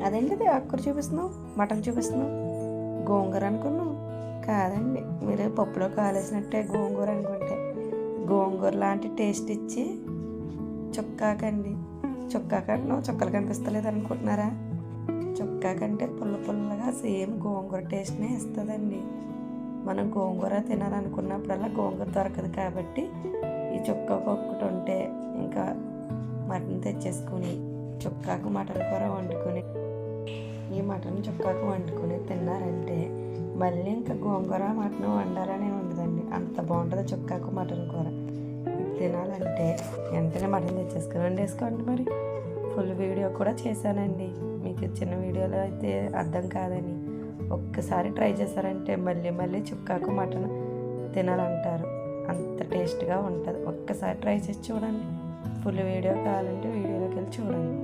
అదేంటిది ఆకుకూర చూపిస్తున్నావు, మటన్ చూపిస్తున్నావు, గోంగూర అనుకున్నావు? కాదండి, మీరు పప్పులో కాలేసినట్టే గోంగూర అనుకుంటే. గోంగూర లాంటి టేస్ట్ ఇచ్చి చుక్కాకండి. చుక్కాకంటున్నావు, చుక్కలు కనిపిస్తలేదు అనుకుంటున్నారా? చుక్కా కంటే పుల్ల పుల్లగా సేమ్ గోంగూర టేస్ట్నే ఇస్తుందండి. మనం గోంగూర తినాలనుకున్నప్పుడల్లా గోంగూర దొరకదు కాబట్టి ఈ చుక్క ఒక్కటి ఉంటే ఇంకా మటన్ తెచ్చేసుకుని చుక్కాకు మటన్ కూర వండుకొని ఈ మటన్ చుక్కాకు వండుకొని తిన్నారంటే మళ్ళీ ఇంకా గోంగూర మటన్ వండాలనే ఉండదండి. అంత బాగుంటుంది చుక్కాకు మటన్ కూర. తినాలంటే వెంటనే మటన్ తెచ్చేసుకొని వండేసుకోండి. మరి ఫుల్ వీడియో కూడా చేశానండి, మీకు చిన్న వీడియోలో అయితే అర్థం కాదని. ఒక్కసారి ట్రై చేశారంటే మళ్ళీ మళ్ళీ చుక్కాకు మటన్ తినాలంటారు. అంత టేస్ట్గా ఉంటుంది. ఒక్కసారి ట్రై చేసి చూడండి. ఫుల్ వీడియో కావాలంటే వీడియోలోకి వెళ్ళి చూడండి.